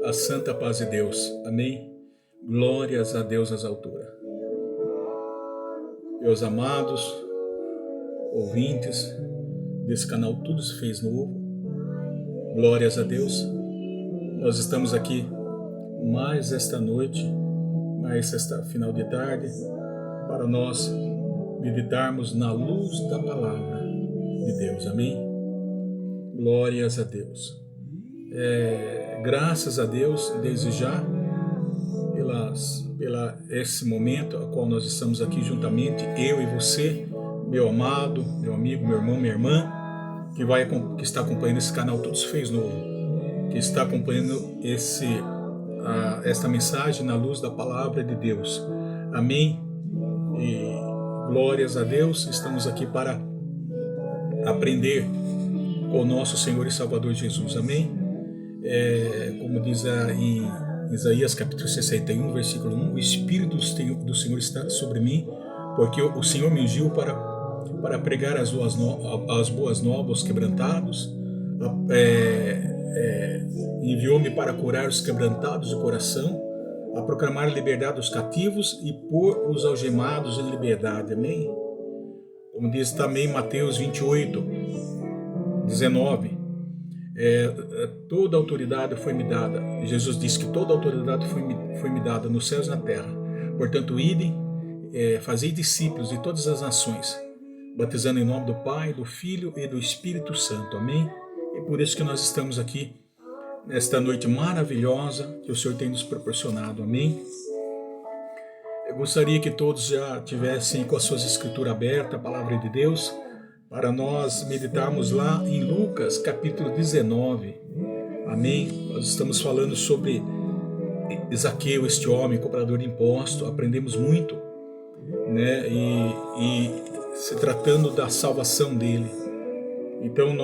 A santa paz de Deus. Amém? Glórias a Deus às alturas. Meus amados ouvintes desse canal Tudo se fez novo. Glórias a Deus. Nós estamos aqui mais esta noite, mais esta final de tarde, para nós meditarmos na luz da palavra de Deus. Amém? Glórias a Deus. Graças a Deus, desde já, pela esse momento a qual nós estamos aqui juntamente, eu e você, meu amado, meu amigo, meu irmão, minha irmã, que está acompanhando esse canal Tudo se fez novo, que está acompanhando esta mensagem na luz da palavra de Deus. Amém? E glórias a Deus, estamos aqui para aprender com o nosso Senhor e Salvador Jesus. Amém? Como diz em Isaías capítulo 61, versículo 1, o Espírito do Senhor está sobre mim, porque o Senhor me ungiu para pregar as boas novas aos quebrantados, enviou-me para curar os quebrantados de coração, a proclamar a liberdade dos cativos e pôr os algemados em liberdade. Amém? Como diz também Mateus 28, 19, toda autoridade foi me dada. Jesus disse que toda autoridade foi me dada nos céus e na terra. Portanto, idem, fazei discípulos de todas as nações, batizando em nome do Pai, do Filho e do Espírito Santo. Amém? E por isso que nós estamos aqui nesta noite maravilhosa que o Senhor tem nos proporcionado. Amém? Eu gostaria que todos já tivessem com as suas escrituras abertas, a palavra de Deus, para nós meditarmos lá em Lucas capítulo 19. Amém? Nós estamos falando sobre Zaqueu, este homem, cobrador de impostos. Aprendemos muito, né? E se tratando da salvação dele. Então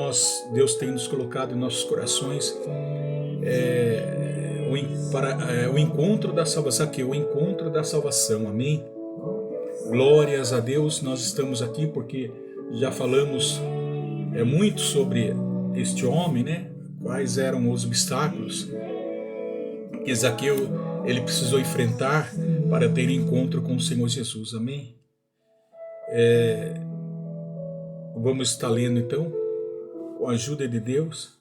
Deus tem nos colocado em nossos corações o encontro da salvação. Zaqueu, o encontro da salvação. Amém? Glórias a Deus. Nós estamos aqui porque já falamos muito sobre este homem, né? Quais eram os obstáculos que Zaqueu ele precisou enfrentar para ter encontro com o Senhor Jesus. Amém? Vamos estar lendo então, com a ajuda de Deus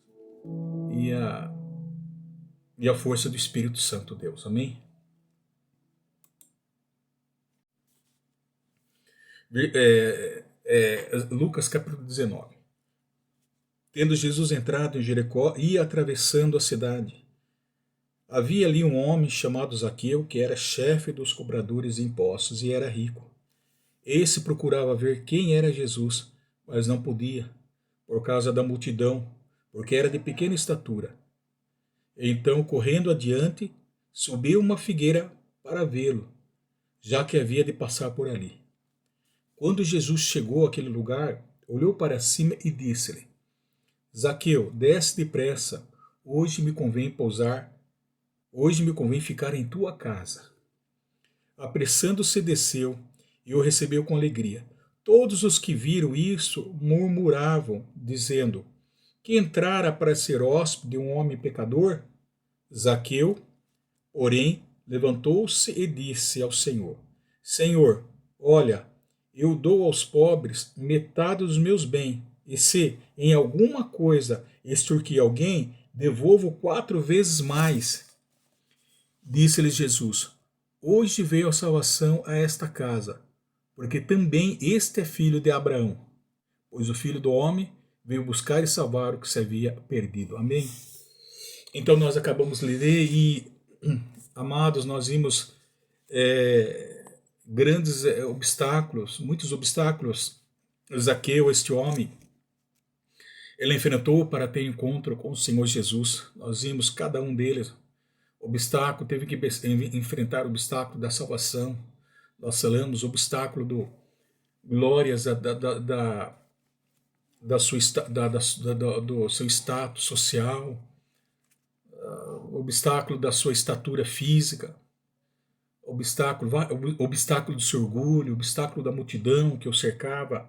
e a força do Espírito Santo, Deus. Amém? Lucas capítulo 19. Tendo Jesus entrado em Jericó, ia atravessando a cidade. Havia ali um homem chamado Zaqueu, que era chefe dos cobradores de impostos e era rico. Esse procurava ver quem era Jesus, mas não podia, por causa da multidão, porque era de pequena estatura. Então, correndo adiante, subiu uma figueira para vê-lo, já que havia de passar por ali. Quando Jesus chegou àquele lugar, olhou para cima e disse-lhe: Zaqueu, desce depressa, hoje me convém ficar em tua casa. Apressando-se, desceu e o recebeu com alegria. Todos os que viram isso murmuravam, dizendo: que entrara para ser hóspede de um homem pecador? Zaqueu, porém, levantou-se e disse ao Senhor: Senhor, olha, eu dou aos pobres metade dos meus bens, e se em alguma coisa extorquir alguém, devolvo 4 vezes mais. Disse-lhe Jesus: hoje veio a salvação a esta casa, porque também este é filho de Abraão, pois o Filho do Homem veio buscar e salvar o que se havia perdido. Amém? Então nós acabamos de ler e, amados, nós vimos grandes obstáculos, muitos obstáculos. Zaqueu, este homem, ele enfrentou para ter encontro com o Senhor Jesus. Nós vimos cada um deles. Obstáculo, teve que enfrentar o obstáculo da salvação. Nós falamos o obstáculo do glórias do seu status social, o obstáculo da sua estatura física, obstáculo do seu orgulho, obstáculo da multidão que o cercava.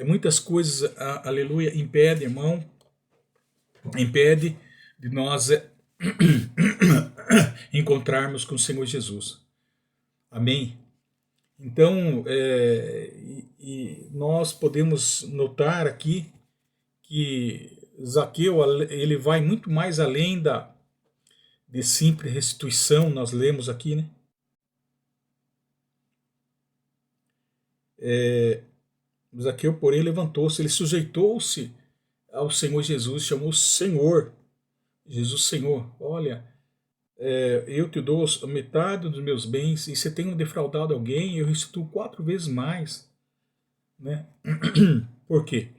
Muitas coisas, aleluia, impede, irmão, impede de nós encontrarmos com o Senhor Jesus. Amém? Então, e nós podemos notar aqui que Zaqueu, ele vai muito mais além de simples restituição, nós lemos aqui, né? Zaqueu, porém, levantou-se, ele sujeitou-se ao Senhor Jesus, chamou Senhor, Jesus Senhor. Olha, eu te dou a metade dos meus bens, e se tenho defraudado alguém, eu restituo 4 vezes mais, né? Por quê?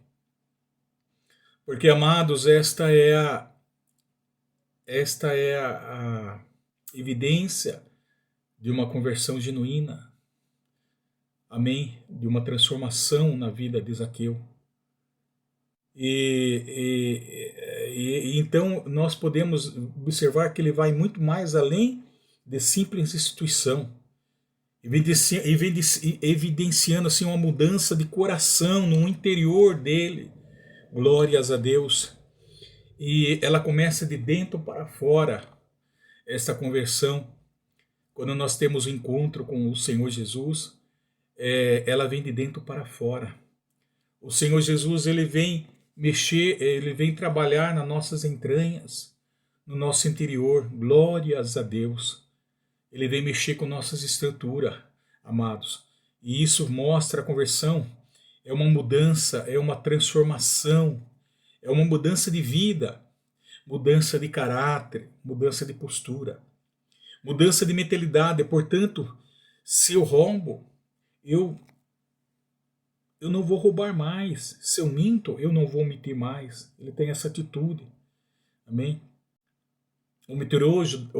Porque, amados, esta é a evidência de uma conversão genuína, amém? De uma transformação na vida de Zaqueu. E então nós podemos observar que ele vai muito mais além de simples instituição, evidenciando assim uma mudança de coração no interior dele. Glórias a Deus. E ela começa de dentro para fora, essa conversão. Quando nós temos o encontro com o Senhor Jesus, ela vem de dentro para fora. O Senhor Jesus, ele vem mexer, ele vem trabalhar nas nossas entranhas, no nosso interior. Glórias a Deus. Ele vem mexer com nossas estruturas, amados. E isso mostra a conversão. É uma mudança, é uma transformação, é uma mudança de vida, mudança de caráter, mudança de postura, mudança de mentalidade. Portanto, se eu roubo, eu não vou roubar mais. Se eu minto, eu não vou mentir mais. Ele tem essa atitude. Amém? O mentiroso,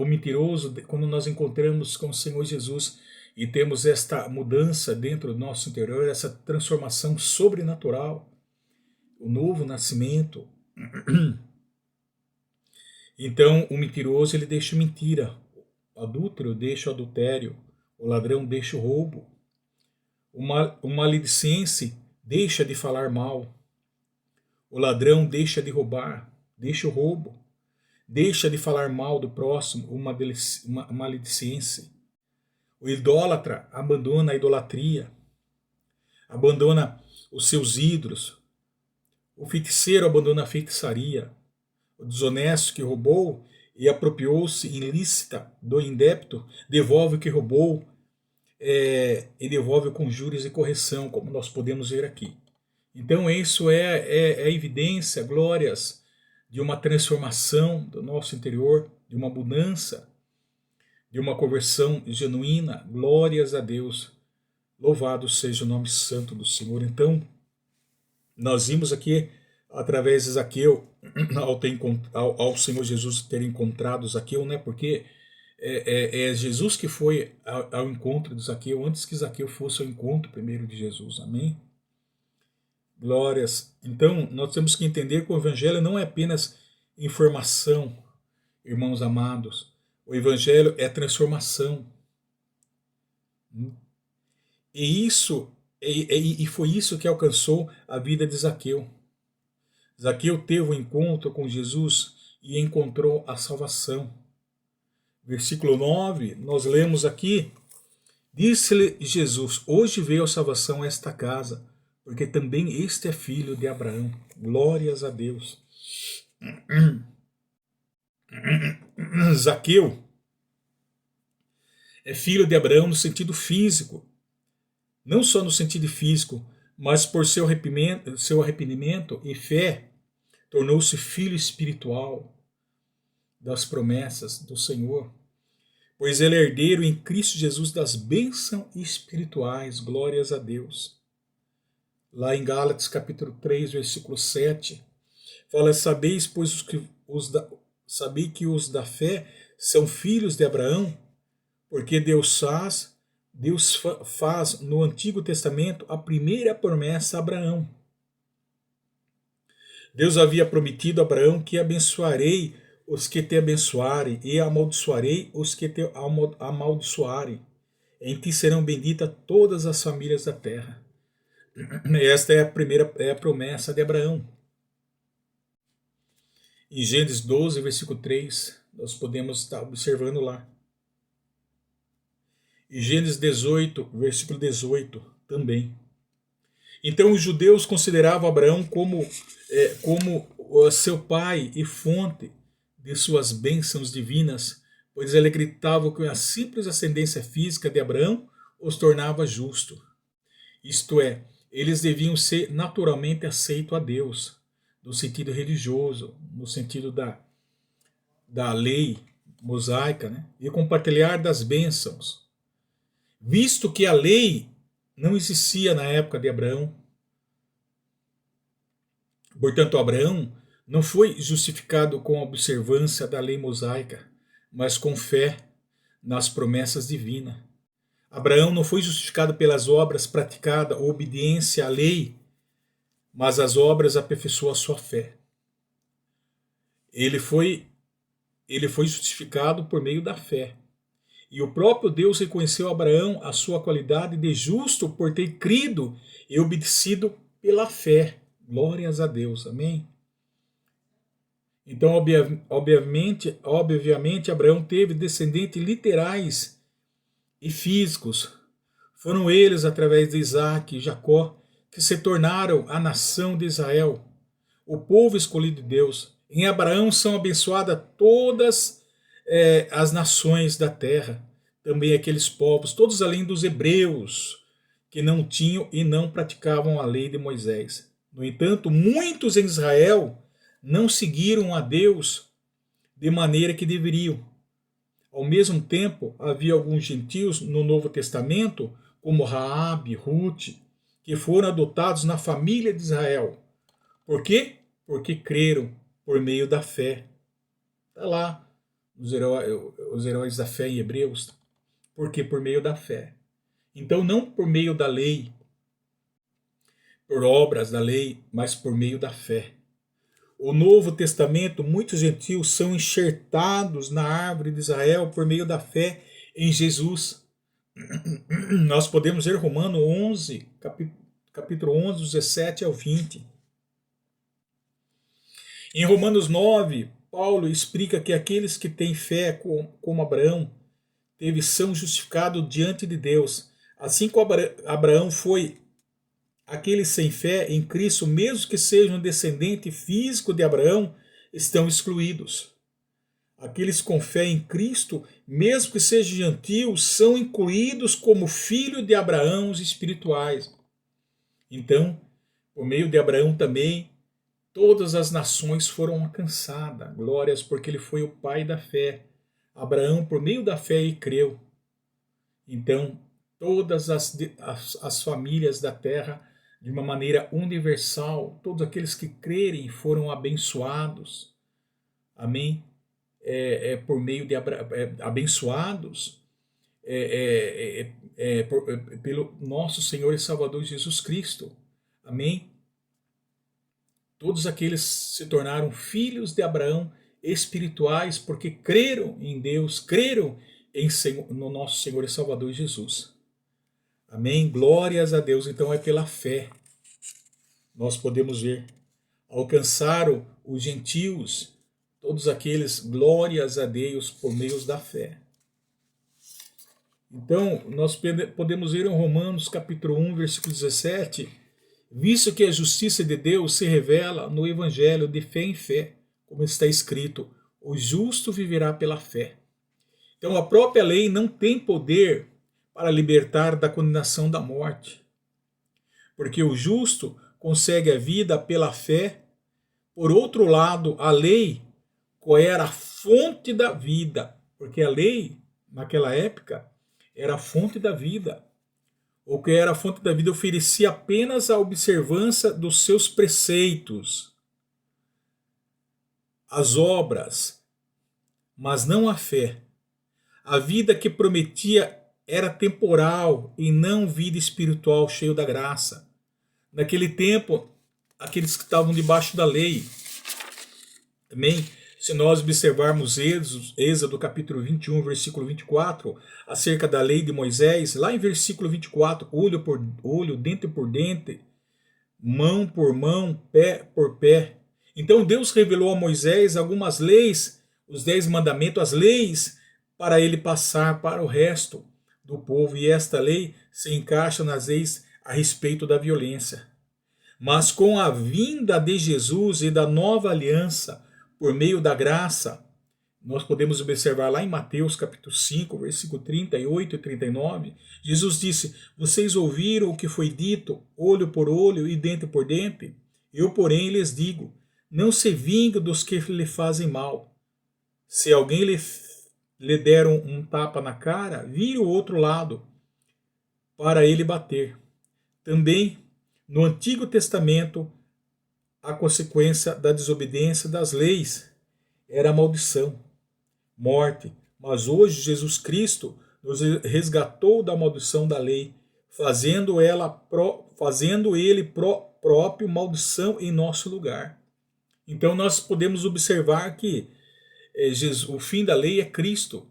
quando nós encontramos com o Senhor Jesus e temos esta mudança dentro do nosso interior, essa transformação sobrenatural, o novo nascimento, então o mentiroso, ele deixa mentira, o adúltero deixa o adultério, o ladrão deixa o roubo, o maledicente deixa de falar mal, o ladrão deixa de roubar, deixa o roubo, deixa de falar mal do próximo, uma maledicência. O idólatra abandona a idolatria, abandona os seus ídolos. O feiticeiro abandona a feitiçaria. O desonesto que roubou e apropriou-se ilícita do indébito, devolve o que roubou e devolve com juros e correção, como nós podemos ver aqui. Então isso é evidência, glórias, de uma transformação do nosso interior, de uma mudança, de uma conversão genuína. Glórias a Deus. Louvado seja o nome santo do Senhor. Então, nós vimos aqui, através de Zaqueu, ao Senhor Jesus ter encontrado Zaqueu, né? Porque é Jesus que foi ao encontro de Zaqueu, antes que Zaqueu fosse ao encontro primeiro de Jesus. Amém? Glórias. Então, nós temos que entender que o Evangelho não é apenas informação, irmãos amados. O Evangelho é transformação. E foi isso que alcançou a vida de Zaqueu. Zaqueu teve um encontro com Jesus e encontrou a salvação. Versículo 9, nós lemos aqui: disse-lhe Jesus: hoje veio a salvação a esta casa, porque também este é filho de Abraão. Glórias a Deus. Zaqueu é filho de Abraão no sentido físico, não só no sentido físico, mas por seu arrependimento e fé, tornou-se filho espiritual das promessas do Senhor, pois ele é herdeiro em Cristo Jesus das bênçãos espirituais. Glórias a Deus. Lá em Gálatas capítulo 3, versículo 7, fala: sabeis, pois, sabei que os da fé são filhos de Abraão, porque Deus faz no Antigo Testamento a primeira promessa a Abraão. Deus havia prometido a Abraão que abençoarei os que te abençoarem e amaldiçoarei os que te amaldiçoarem. Em ti serão benditas todas as famílias da terra. Esta é a promessa de Abraão. Em Gênesis 12, versículo 3, nós podemos estar observando lá. E Gênesis 18, versículo 18 também. Então os judeus consideravam Abraão como seu pai e fonte de suas bênçãos divinas, pois ele acreditava que a simples ascendência física de Abraão os tornava justo. Isto é, eles deviam ser naturalmente aceitos a Deus, no sentido religioso, no sentido da lei mosaica, né? E compartilhar das bênçãos. Visto que a lei não existia na época de Abraão, portanto, Abraão não foi justificado com a observância da lei mosaica, mas com fé nas promessas divinas. Abraão não foi justificado pelas obras praticadas ou obediência à lei, mas as obras aperfeiçoam a sua fé. Ele foi justificado por meio da fé. E o próprio Deus reconheceu a Abraão a sua qualidade de justo por ter crido e obedecido pela fé. Glórias a Deus, amém? Então, obviamente, Abraão teve descendentes literais e físicos. Foram eles, através de Isaac e Jacó, que se tornaram a nação de Israel, o povo escolhido de Deus. Em Abraão são abençoadas todas as nações da terra, também aqueles povos, todos além dos hebreus, que não tinham e não praticavam a lei de Moisés. No entanto, muitos em Israel não seguiram a Deus de maneira que deveriam. Ao mesmo tempo, havia alguns gentios no Novo Testamento, como Raabe, Ruth, que foram adotados na família de Israel. Por quê? Porque creram por meio da fé. Está lá os heróis da fé em Hebreus. Porque por meio da fé. Então, não por meio da lei, por obras da lei, mas por meio da fé. O Novo Testamento, muitos gentios são enxertados na árvore de Israel por meio da fé em Jesus. Nós podemos ver Romanos 11, capítulo 11, 17 ao 20. Em Romanos 9, Paulo explica que aqueles que têm fé, como Abraão, são justificados diante de Deus. Assim como Abraão foi aqueles sem fé em Cristo, mesmo que sejam descendente físico de Abraão, estão excluídos. Aqueles com fé em Cristo, mesmo que sejam gentios, são incluídos como filhos de Abraão espirituais. Então, por meio de Abraão também, todas as nações foram alcançadas. Glórias, porque ele foi o pai da fé. Abraão, por meio da fé, ele creu. Então, todas as famílias da terra, de uma maneira universal, todos aqueles que crerem foram abençoados. Amém? Por meio de abençoados pelo nosso Senhor e Salvador Jesus Cristo. Amém? Todos aqueles se tornaram filhos de Abraão espirituais porque creram em Deus, creram no nosso Senhor e Salvador Jesus. Amém? Glórias a Deus. Então é pela fé. Nós podemos ver. Alcançaram os gentios, todos aqueles, glórias a Deus, por meio da fé. Então, nós podemos ver em Romanos capítulo 1, versículo 17, visto que a justiça de Deus se revela no evangelho de fé em fé, como está escrito, o justo viverá pela fé. Então, a própria lei não tem poder para libertar da condenação da morte, porque o justo consegue a vida pela fé. Por outro lado, a lei, qual era a fonte da vida? Porque a lei, naquela época, era a fonte da vida. O que era a fonte da vida oferecia apenas a observância dos seus preceitos, as obras, mas não a fé. A vida que prometia era temporal e não vida espiritual, cheio da graça. Naquele tempo, aqueles que estavam debaixo da lei, também, se nós observarmos Êxodo capítulo 21, versículo 24, acerca da lei de Moisés, lá em versículo 24, olho por olho, dente por dente, mão por mão, pé por pé. Então Deus revelou a Moisés algumas leis, os 10 mandamentos, as leis, para ele passar para o resto do povo. E esta lei se encaixa nas leis a respeito da violência. Mas com a vinda de Jesus e da nova aliança, por meio da graça, nós podemos observar lá em Mateus capítulo 5, versículo 38 e 39, Jesus disse: vocês ouviram o que foi dito, olho por olho e dente por dente? Eu, porém, lhes digo, não se vingue dos que lhe fazem mal. Se alguém lhe der um tapa na cara, vire o outro lado para ele bater. Também, no Antigo Testamento, a consequência da desobediência das leis era a maldição, morte. Mas hoje Jesus Cristo nos resgatou da maldição da lei, fazendo ele próprio maldição em nosso lugar. Então nós podemos observar que o fim da lei é Cristo.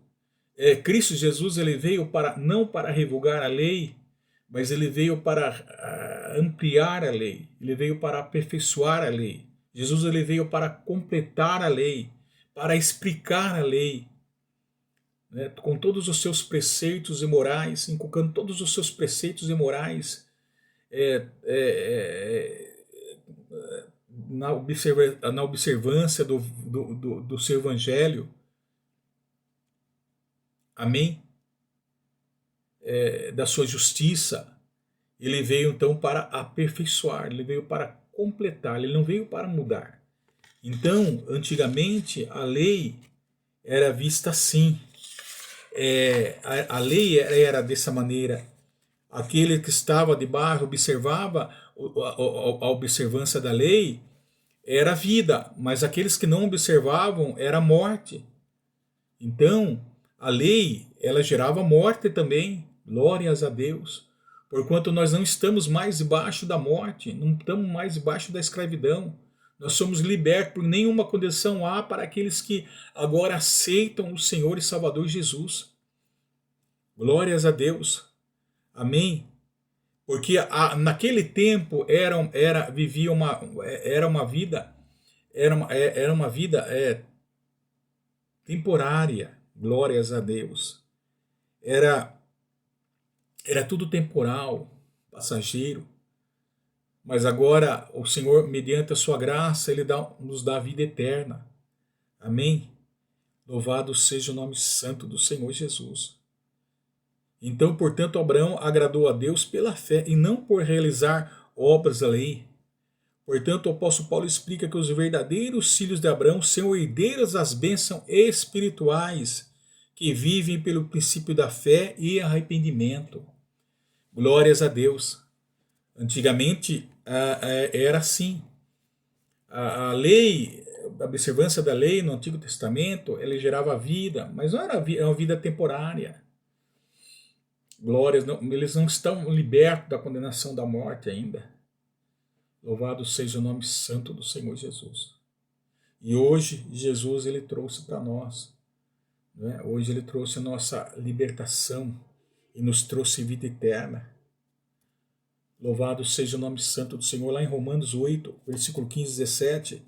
Cristo Jesus, ele veio não para revogar a lei, mas ele veio para ampliar a lei, ele veio para aperfeiçoar a lei. Jesus, ele veio para completar a lei, para explicar a lei, né, com todos os seus preceitos e morais, inculcando todos os seus preceitos e morais na observância do seu evangelho. Amém? Da sua justiça. Ele veio então para aperfeiçoar, ele veio para completar, ele não veio para mudar. Então, antigamente, a lei era vista assim. A lei era dessa maneira. Aquele que estava debaixo observava a observância da lei, era vida, mas aqueles que não observavam era morte. Então, a lei, ela gerava morte também, glórias a Deus, porquanto nós não estamos mais debaixo da morte, não estamos mais debaixo da escravidão, nós somos libertos, por nenhuma condição há para aqueles que agora aceitam o Senhor e Salvador Jesus. Glórias a Deus, amém? Porque naquele tempo era uma vida temporária, glórias a Deus. Era tudo temporal, passageiro. Mas agora o Senhor, mediante a sua graça, ele nos dá a vida eterna. Amém? Louvado seja o nome santo do Senhor Jesus. Então, portanto, Abraão agradou a Deus pela fé e não por realizar obras da lei. Portanto, o apóstolo Paulo explica que os verdadeiros filhos de Abraão são herdeiros das bênçãos espirituais que vivem pelo princípio da fé e arrependimento. Glórias a Deus. Antigamente era assim. A lei, a observância da lei no Antigo Testamento, ela gerava vida, mas não era uma vida temporária. Glórias, eles não estão libertos da condenação da morte ainda. Louvado seja o nome santo do Senhor Jesus. E hoje Jesus, ele trouxe para nós, né? Hoje ele trouxe a nossa libertação e nos trouxe vida eterna. Louvado seja o nome santo do Senhor. Lá em Romanos 8, versículo 15 e 17,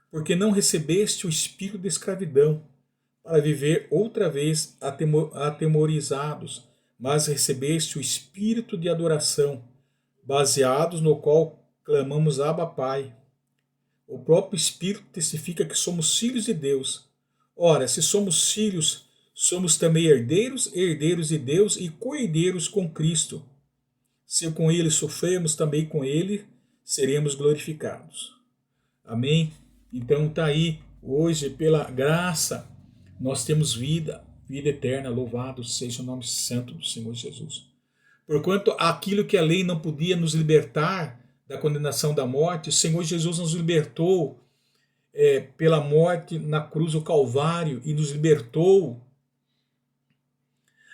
porque não recebeste o espírito de escravidão para viver outra vez atemorizados, mas recebeste o espírito de adoração, baseados no qual clamamos Abba Pai. O próprio Espírito testifica que somos filhos de Deus. Ora, se somos filhos, somos também herdeiros, herdeiros de Deus e co-herdeiros com Cristo. Se com ele sofremos, também com ele seremos glorificados. Amém? Então está aí, hoje, pela graça, nós temos vida eterna. Louvado seja o nome santo do Senhor Jesus. Porquanto aquilo que a lei não podia nos libertar da condenação da morte, o Senhor Jesus nos libertou pela morte na cruz do Calvário e nos libertou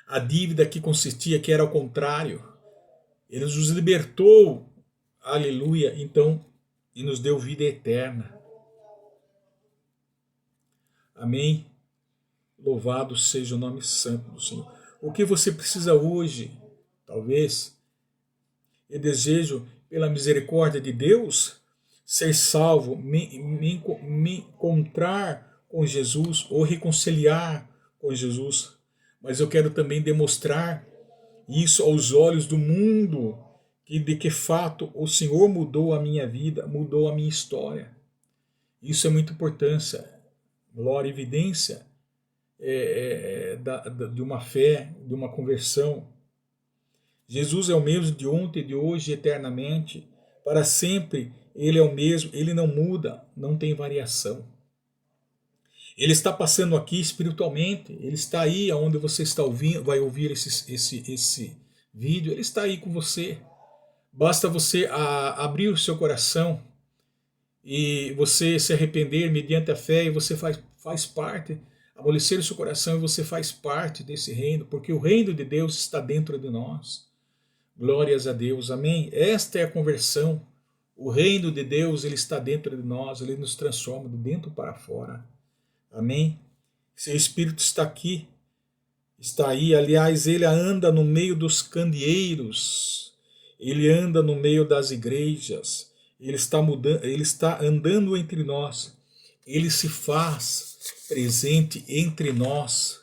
a dívida que consistia, que era ao contrário. Ele nos libertou, aleluia, então, e nos deu vida eterna. Amém? Louvado seja o nome santo do Senhor. O que você precisa hoje, talvez, eu desejo, pela misericórdia de Deus, ser salvo, me encontrar com Jesus ou reconciliar com Jesus, mas eu quero também demonstrar isso aos olhos do mundo, que de que fato o Senhor mudou a minha vida, mudou a minha história. Isso é muito importante, glória, evidência de uma fé, de uma conversão. Jesus é o mesmo de ontem, de hoje, eternamente, para sempre. Ele é o mesmo, ele não muda, não tem variação. Ele está passando aqui espiritualmente, ele está aí onde você está ouvindo, vai ouvir esse vídeo, ele está aí com você. Basta você abrir o seu coração e você se arrepender mediante a fé e você faz parte, amolecer o seu coração e você faz parte desse reino, porque o reino de Deus está dentro de nós. Glórias a Deus, amém? Esta é a conversão. O reino de Deus, ele está dentro de nós, ele nos transforma de dentro para fora. Amém? Seu Espírito está aqui, está aí. Aliás, ele anda no meio dos candeeiros, ele anda no meio das igrejas, ele está andando entre nós, ele se faz presente entre nós.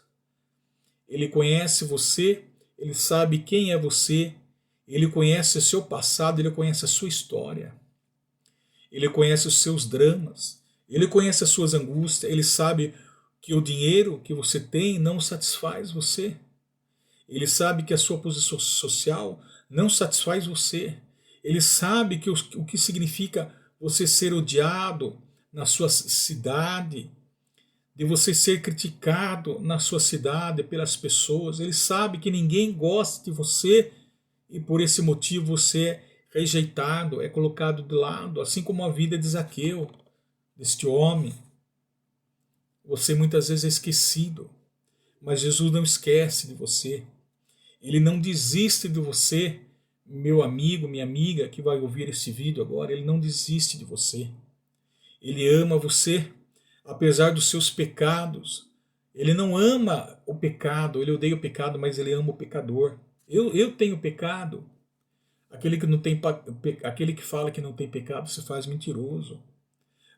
Ele conhece você, ele sabe quem é você, ele conhece o seu passado, ele conhece a sua história. Ele conhece os seus dramas, ele conhece as suas angústias, ele sabe que o dinheiro que você tem não satisfaz você. Ele sabe que a sua posição social não satisfaz você. Ele sabe que o que significa você ser odiado na sua cidade, de você ser criticado na sua cidade pelas pessoas. Ele sabe que ninguém gosta de você e por esse motivo você é rejeitado, é colocado de lado, assim como a vida de Zaqueu, deste homem. Você muitas vezes é esquecido, mas Jesus não esquece de você. Ele não desiste de você, meu amigo, minha amiga que vai ouvir esse vídeo agora, ele não desiste de você. Ele ama você, apesar dos seus pecados. Ele não ama o pecado, ele odeia o pecado, mas ele ama o pecador. Eu tenho pecado. Aquele que fala que não tem pecado se faz mentiroso.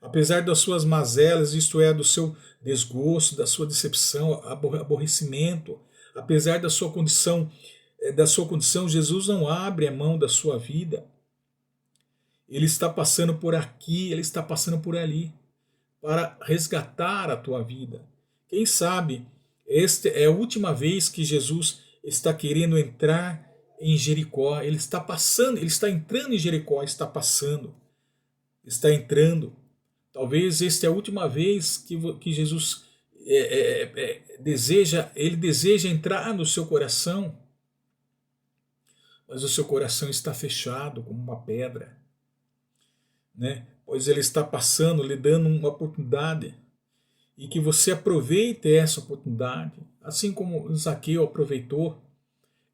Apesar das suas mazelas, isto é, do seu desgosto, da sua decepção, aborrecimento, apesar da sua condição, Jesus não abre a mão da sua vida. Ele está passando por aqui, ele está passando por ali, para resgatar a tua vida. Quem sabe, esta é a última vez que Jesus está querendo entrar em Jericó. Ele está passando, ele está entrando em Jericó, está entrando. Talvez esta é a última vez que Jesus deseja entrar no seu coração, mas o seu coração está fechado como uma pedra, né? Pois ele está passando, lhe dando uma oportunidade, e que você aproveite essa oportunidade, assim como Zaqueu aproveitou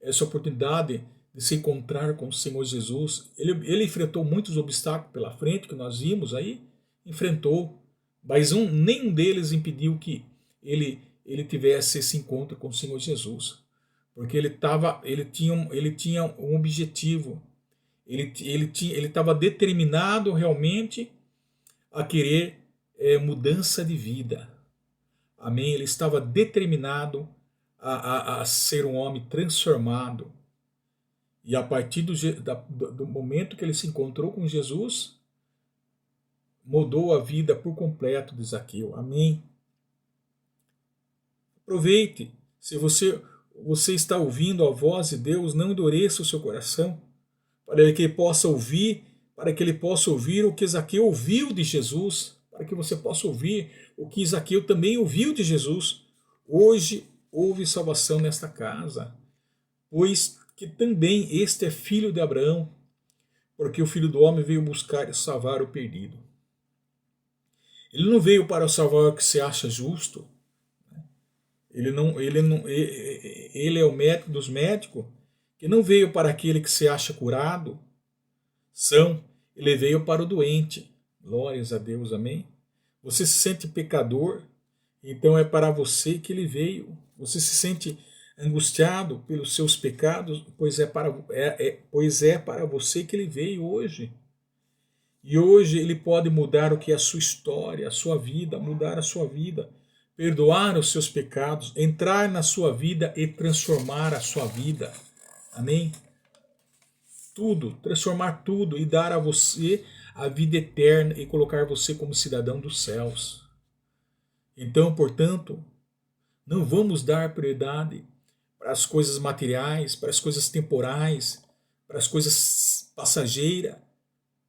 essa oportunidade de se encontrar com o Senhor Jesus. Ele enfrentou muitos obstáculos pela frente, que nós vimos aí, enfrentou, mas nenhum deles impediu que ele tivesse esse encontro com o Senhor Jesus, porque ele tinha um objetivo, ele estava determinado realmente a querer mudança de vida, amém? Ele estava determinado a ser um homem transformado, e a partir do momento que ele se encontrou com Jesus, mudou a vida por completo de Zaqueu. Amém? Aproveite. Se você está ouvindo a voz de Deus, não endureça o seu coração, para que ele possa ouvir, o que Zaqueu ouviu de Jesus, para que você possa ouvir o que Zaqueu também ouviu de Jesus. Hoje houve salvação nesta casa, pois que também este é filho de Abraão, porque o Filho do Homem veio buscar e salvar o perdido. Ele não veio para salvar o que se acha justo. Ele é o médico dos médicos, que não veio para aquele que se acha curado. Ele veio para o doente. Glórias a Deus, amém? Você se sente pecador, então é para você que ele veio. Você se sente angustiado pelos seus pecados, pois é para você que ele veio hoje. E hoje ele pode mudar o que é a sua história, a sua vida, mudar a sua vida, perdoar os seus pecados, entrar na sua vida e transformar a sua vida. Amém? Tudo, transformar tudo e dar a você a vida eterna e colocar você como cidadão dos céus. Então, portanto, não vamos dar prioridade para as coisas materiais, para as coisas temporais, para as coisas passageiras,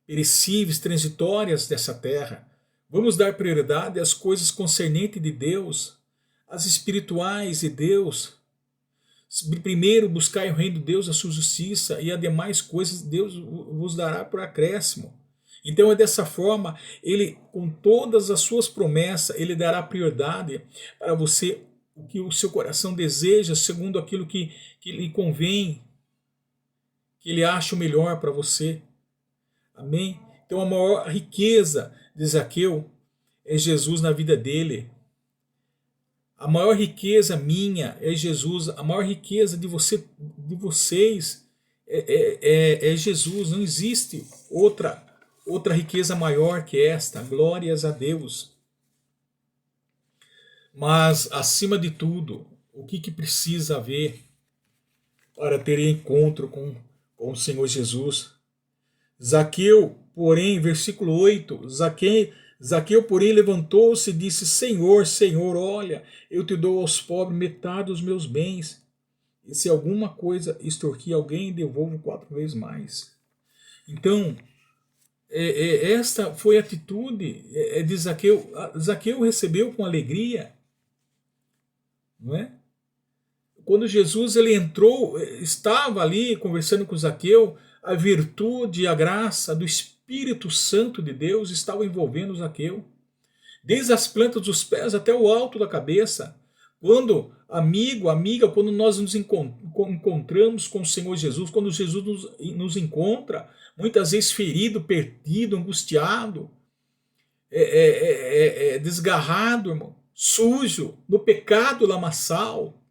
perecíveis, transitórias dessa terra. Vamos dar prioridade às coisas concernentes de Deus, às espirituais de Deus. Primeiro buscai o reino de Deus, a sua justiça, e as demais coisas Deus vos dará por acréscimo. Então é dessa forma, ele, com todas as suas promessas, ele dará prioridade para você, o que o seu coração deseja, segundo aquilo que lhe convém, que ele acha o melhor para você. Amém? Então a maior riqueza de Zaqueu é Jesus na vida dele. A maior riqueza minha é Jesus. A maior riqueza de vocês é Jesus. Não existe outra riqueza maior que esta. Glórias a Deus. Mas acima de tudo, o que precisa haver para ter encontro com o Senhor Jesus? Zaqueu, porém, versículo 8, Zaqueu, porém, levantou-se e disse: Senhor, Senhor, olha, eu te dou aos pobres metade dos meus bens, e se alguma coisa extorquir alguém, devolvo 4 vezes mais. Então, esta foi a atitude de Zaqueu. Zaqueu recebeu com alegria, não é? Quando Jesus ele entrou, estava ali conversando com Zaqueu, a virtude e a graça do Espírito Santo de Deus estava envolvendo Zaqueu, desde as plantas dos pés até o alto da cabeça. Quando, amigo, amiga, quando nós nos encontramos com o Senhor Jesus, quando Jesus nos encontra, muitas vezes ferido, perdido, angustiado, desgarrado, irmão, sujo, no pecado lamaçal,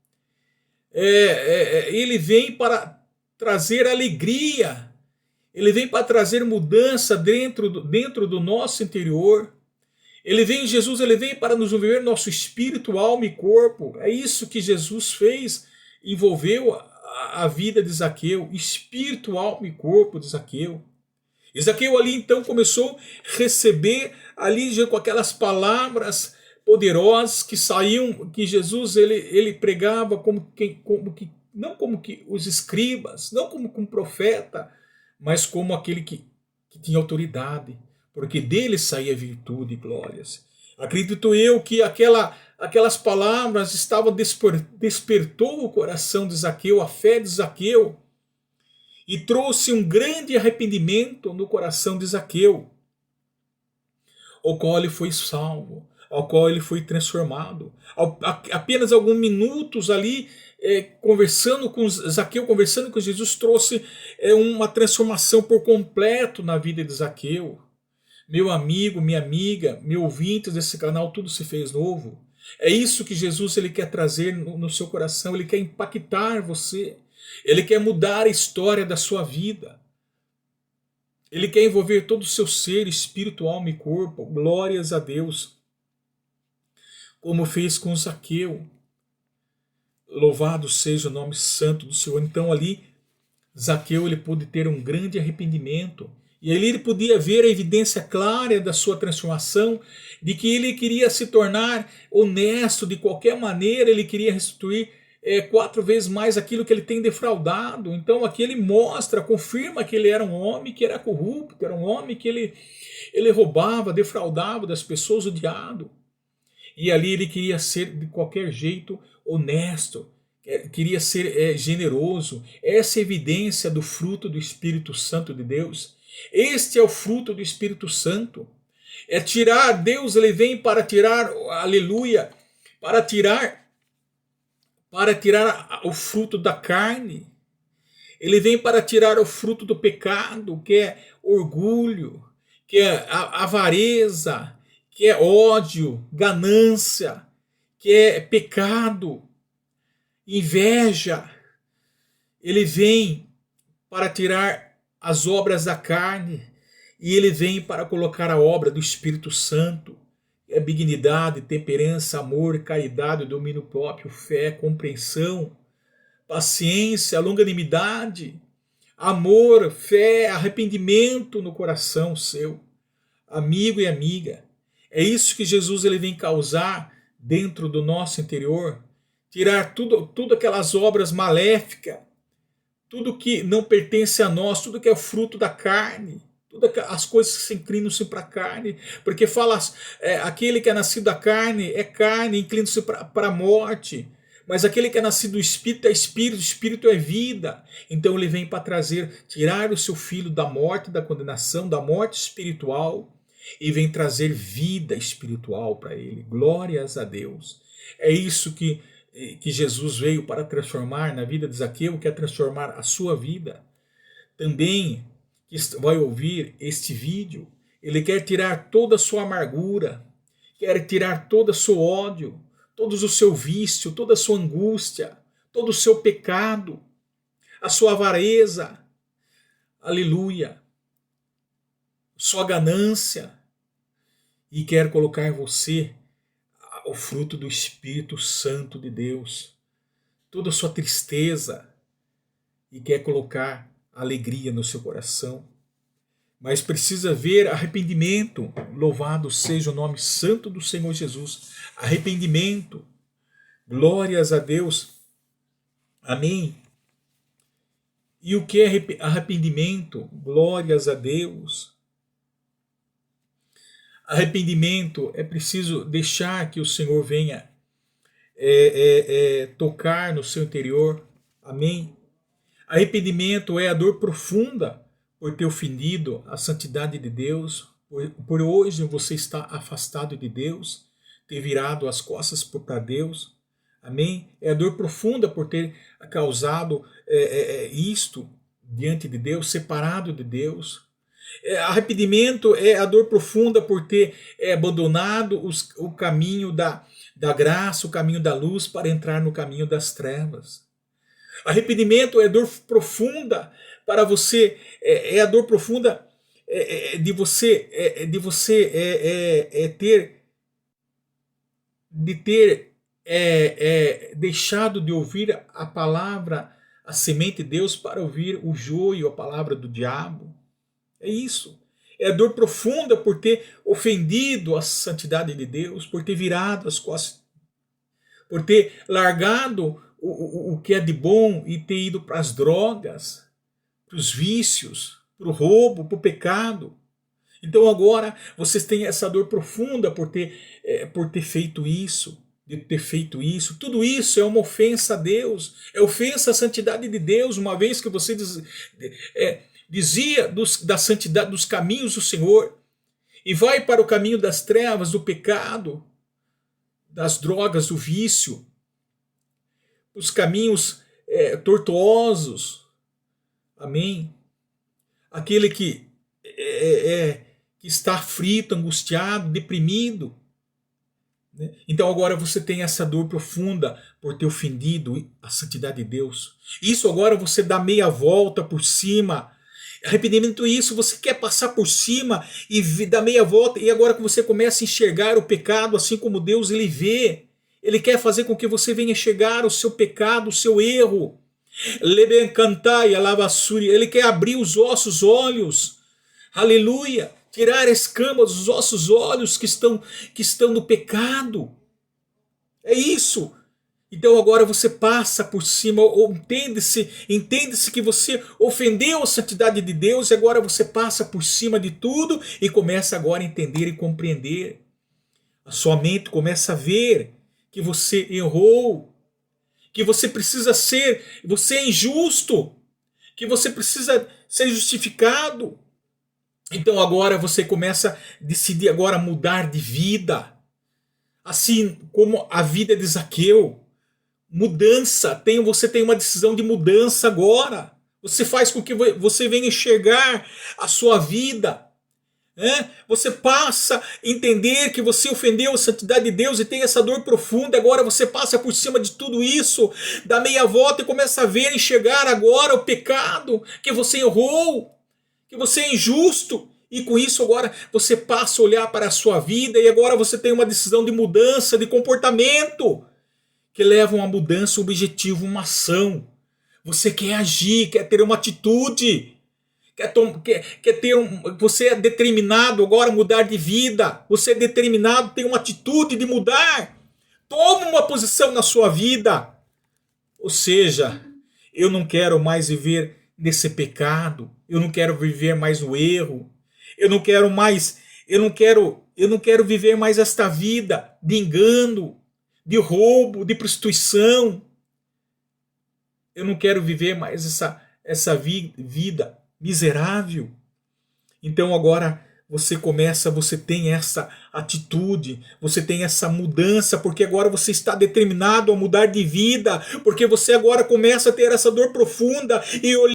ele vem para trazer alegria, ele vem para trazer mudança dentro do nosso interior. Jesus ele vem para nos envolver nosso espírito, alma e corpo. É isso que Jesus fez, envolveu a vida de Zaqueu, espírito, alma e corpo de Zaqueu. E Zaqueu ali então começou a receber ali com aquelas palavras poderosas que saíam, que Jesus ele pregava não como que os escribas, não como um profeta, mas como aquele que tinha autoridade, porque dele saía virtude e glórias. Acredito eu que aquelas palavras despertou o coração de Zaqueu, a fé de Zaqueu, e trouxe um grande arrependimento no coração de Zaqueu, ao qual ele foi salvo, ao qual ele foi transformado. Apenas alguns minutos ali, conversando com Zaqueu, conversando com Jesus, trouxe uma transformação por completo na vida de Zaqueu. Meu amigo, minha amiga, meu ouvinte desse canal, tudo se fez novo. É isso que Jesus ele quer trazer no seu coração, ele quer impactar você, ele quer mudar a história da sua vida. Ele quer envolver todo o seu ser, espírito, alma e corpo. Glórias a Deus. Como fez com Zaqueu. Louvado seja o nome santo do Senhor. Então ali, Zaqueu ele pôde ter um grande arrependimento. E ali ele podia ver a evidência clara da sua transformação, de que ele queria se tornar honesto de qualquer maneira, ele queria restituir 4 vezes mais aquilo que ele tem defraudado. Então aqui ele mostra, confirma que ele era um homem que era corrupto, era um homem que ele roubava, defraudava das pessoas, odiado. E ali ele queria ser de qualquer jeito honesto, queria ser generoso. Essa é a evidência do fruto do Espírito Santo de Deus. Este é o fruto do Espírito Santo. É tirar, Deus ele vem para tirar, aleluia, para tirar o fruto da carne. Ele vem para tirar o fruto do pecado, que é orgulho, que é avareza, que é ódio, ganância, que é pecado, inveja. Ele vem para tirar as obras da carne E ele vem para colocar a obra do Espírito Santo, é dignidade, temperança, amor, caridade, domínio próprio, fé, compreensão, paciência, longanimidade, amor, fé, arrependimento no coração seu, amigo e amiga. É isso que Jesus ele vem causar dentro do nosso interior, tirar tudo aquelas obras maléficas, tudo que não pertence a nós, tudo que é fruto da carne, todas as coisas que se inclinam-se para a carne, porque fala, aquele que é nascido da carne, inclina-se para a morte, mas aquele que é nascido do Espírito é Espírito, o Espírito é vida. Então ele vem para tirar o seu filho da morte, da condenação, da morte espiritual, e vem trazer vida espiritual para ele. Glórias a Deus. É isso que Jesus veio para transformar na vida de Zaqueu, quer transformar a sua vida. Também que vai ouvir este vídeo, ele quer tirar toda a sua amargura, quer tirar todo o seu ódio, todo o seu vício, toda a sua angústia, todo o seu pecado, a sua avareza, aleluia, sua ganância, e quer colocar em você o fruto do Espírito Santo de Deus, toda a sua tristeza, e quer colocar alegria no seu coração. Mas precisa ver arrependimento. Louvado seja o nome santo do Senhor Jesus. Arrependimento. Glórias a Deus. Amém. E o que é arrependimento? Glórias a Deus. Arrependimento é preciso deixar que o Senhor venha tocar no seu interior. Amém. Arrependimento é a dor profunda por ter ofendido a santidade de Deus, por hoje você estar afastado de Deus, ter virado as costas para Deus. Amém? É a dor profunda por ter causado isto diante de Deus, separado de Deus. Arrependimento é a dor profunda por ter abandonado o caminho da graça, o caminho da luz, para entrar no caminho das trevas. Arrependimento é dor profunda para você, é a dor profunda de você ter deixado de ouvir a palavra, a semente de Deus, para ouvir o joio, a palavra do diabo. É isso. É a dor profunda por ter ofendido a santidade de Deus, por ter virado as costas, por ter largado o que é de bom e ter ido para as drogas, para os vícios, para o roubo, para o pecado. Então agora vocês têm essa dor profunda por ter feito isso, de ter feito isso. Tudo isso é uma ofensa a Deus, é ofensa à santidade de Deus, uma vez que você dizia da santidade, dos caminhos do Senhor, e vai para o caminho das trevas, do pecado, das drogas, do vício, os caminhos tortuosos. Amém? Aquele que está aflito, angustiado, deprimido. Né? Então agora você tem essa dor profunda por ter ofendido a santidade de Deus. Isso agora você dá meia volta por cima. Arrependimento é isso, você quer passar por cima e dar meia volta, e agora que você começa a enxergar o pecado assim como Deus ele vê. Ele quer fazer com que você venha enxergar o seu pecado, o seu erro. Ele quer abrir os vossos olhos. Aleluia. Tirar a escama dos vossos olhos que estão no pecado. É isso. Então agora você passa por cima, ou entende-se que você ofendeu a santidade de Deus, e agora você passa por cima de tudo e começa agora a entender e compreender. A sua mente começa a ver que você errou, que você é injusto, que você precisa ser justificado. Então agora você começa a decidir agora mudar de vida, assim como a vida de Zaqueu. Mudança, você tem uma decisão de mudança agora. Você faz com que você venha enxergar a sua vida. Você passa a entender que você ofendeu a santidade de Deus e tem essa dor profunda. Agora você passa por cima de tudo isso, dá meia volta e começa a ver, enxergar agora o pecado, que você errou, que você é injusto E com isso agora você passa a olhar para a sua vida e agora você tem uma decisão de mudança de comportamento que leva a uma mudança, um objetivo, uma ação. Você quer agir, quer ter uma atitude, quer ter você é determinado agora a mudar de vida, você é determinado, tem uma atitude de mudar. Toma uma posição na sua vida. Ou seja, eu não quero mais viver nesse pecado, eu não quero viver mais no erro, eu não quero viver mais esta vida de engano, de roubo, de prostituição. Eu não quero viver mais essa vida miserável. Então agora você tem essa atitude, você tem essa mudança, porque agora você está determinado a mudar de vida, porque você agora começa a ter essa dor profunda e olhar